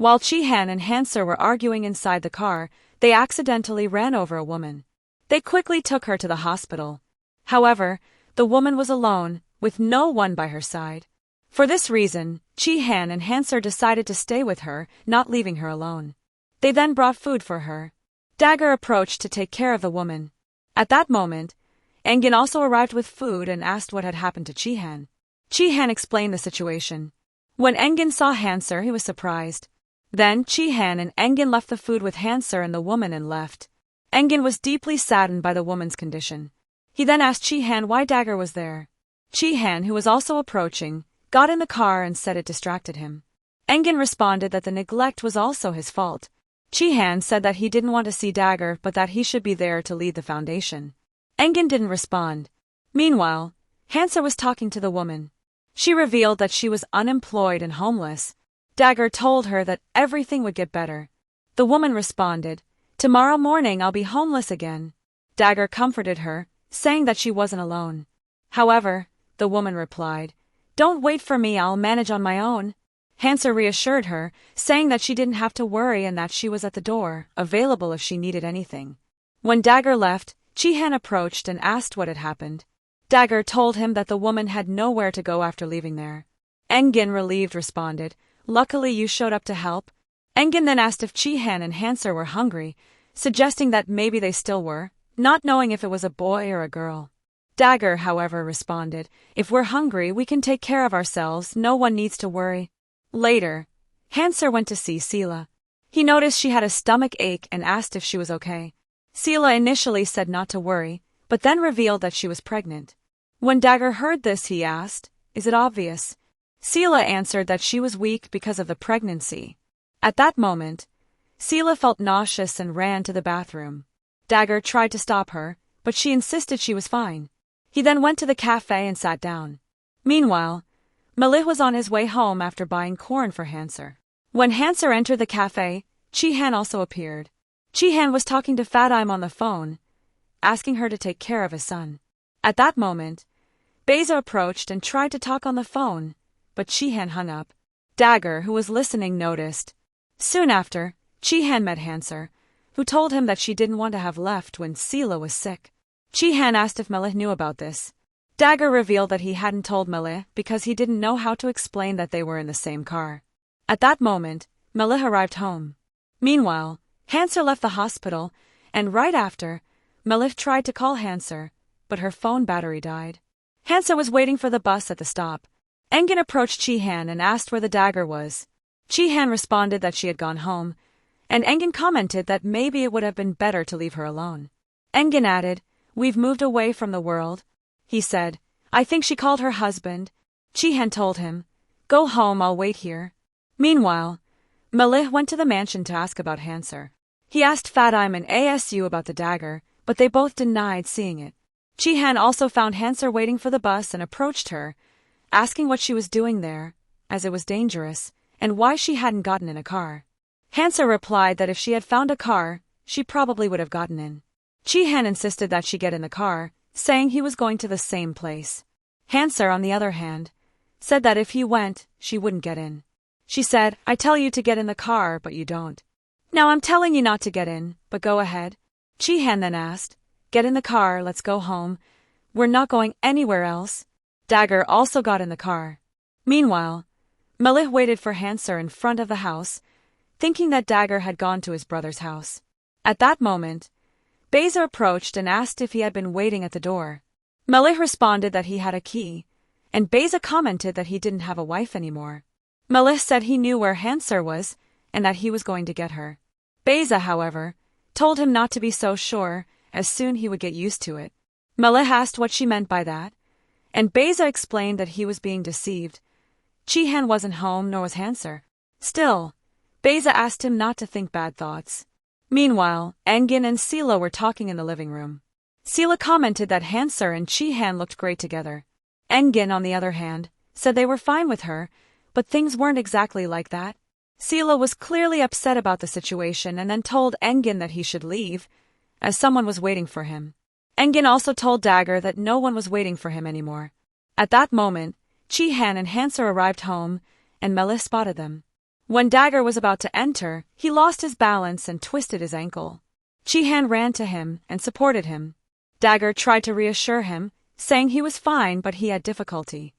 While Chihan and Hanser were arguing inside the car, they accidentally ran over a woman. They quickly took her to the hospital. However, the woman was alone, with no one by her side. For this reason, Chihan and Hanser decided to stay with her, not leaving her alone. They then brought food for her. Dagger approached to take care of the woman. At that moment, Engin also arrived with food and asked what had happened to Chihan. Chihan explained the situation. When Engin saw Hanser, he was surprised. Then Chihan and Engin left the food with Hanser and the woman and left. Engin was deeply saddened by the woman's condition. He then asked Chihan why Dagger was there. Chihan, who was also approaching, got in the car and said it distracted him. Engin responded that the neglect was also his fault. Chihan said that he didn't want to see Dagger but that he should be there to lead the foundation. Engin didn't respond. Meanwhile, Hanser was talking to the woman. She revealed that she was unemployed and homeless. Dagger told her that everything would get better. The woman responded, "Tomorrow morning I'll be homeless again." Dagger comforted her, saying that she wasn't alone. However, the woman replied, "Don't wait for me, I'll manage on my own." Hanser reassured her, saying that she didn't have to worry and that she was at the door, available if she needed anything. When Dagger left, Chihan approached and asked what had happened. Dagger told him that the woman had nowhere to go after leaving there. Engin, relieved, responded, "Luckily you showed up to help." Engin then asked if Chihan and Hanser were hungry, suggesting that maybe they still were, not knowing if it was a boy or a girl. Dagger, however, responded, "If we're hungry, we can take care of ourselves, no one needs to worry." Later, Hanser went to see Sila. He noticed she had a stomach ache and asked if she was okay. Sila initially said not to worry, but then revealed that she was pregnant. When Dagger heard this, he asked, "Is it obvious?" Sila answered that she was weak because of the pregnancy. At that moment, Sila felt nauseous and ran to the bathroom. Dagger tried to stop her, but she insisted she was fine. He then went to the cafe and sat down. Meanwhile, Malih was on his way home after buying corn for Hanser. When Hanser entered the cafe, Chihan also appeared. Chihan was talking to Fatim on the phone, asking her to take care of his son. At that moment, Beyza approached and tried to talk on the phone, but Chihan hung up. Dagger, who was listening, noticed. Soon after, Chihan met Hanser, who told him that she didn't want to have left when Sila was sick. Chihan asked if Malih knew about this. Dagger revealed that he hadn't told Malih because he didn't know how to explain that they were in the same car. At that moment, Malih arrived home. Meanwhile, Hanser left the hospital, and right after, Malih tried to call Hanser, but her phone battery died. Hanser was waiting for the bus at the stop. Engin approached Chihan and asked where the Dagger was. Chihan responded that she had gone home, and Engin commented that maybe it would have been better to leave her alone. Engin added, "We've moved away from the world." He said, "I think she called her husband." Chihan told him, "Go home, I'll wait here." Meanwhile, Malih went to the mansion to ask about Hanser. He asked Fatim and Asu about the Dagger, but they both denied seeing it. Chihan also found Hanser waiting for the bus and approached her, asking what she was doing there, as it was dangerous, and why she hadn't gotten in a car. Hanser replied that if she had found a car, she probably would have gotten in. Chihan insisted that she get in the car, saying he was going to the same place. Hanser, on the other hand, said that if he went, she wouldn't get in. She said, "I tell you to get in the car, but you don't. Now I'm telling you not to get in, but go ahead." Chihan then asked, "Get in the car, let's go home. We're not going anywhere else." Dagger also got in the car. Meanwhile, Malih waited for Hanser in front of the house, thinking that Dagger had gone to his brother's house. At that moment, Beyza approached and asked if he had been waiting at the door. Malih responded that he had a key, and Beyza commented that he didn't have a wife anymore. Malih said he knew where Hanser was and that he was going to get her. Beyza, however, told him not to be so sure, as soon he would get used to it. Malih asked what she meant by that, and Beyza explained that he was being deceived. Chihan wasn't home, nor was Hanser. Still, Beyza asked him not to think bad thoughts. Meanwhile, Engin and Sila were talking in the living room. Sila commented that Hanser and Chihan looked great together. Engin, on the other hand, said they were fine with her, but things weren't exactly like that. Sila was clearly upset about the situation and then told Engin that he should leave, as someone was waiting for him. Engin also told Dagger that no one was waiting for him anymore. At that moment, Chihan and Hanser arrived home, and Malih spotted them. When Dagger was about to enter, he lost his balance and twisted his ankle. Jihan ran to him and supported him. Dagger tried to reassure him, saying he was fine but he had difficulty.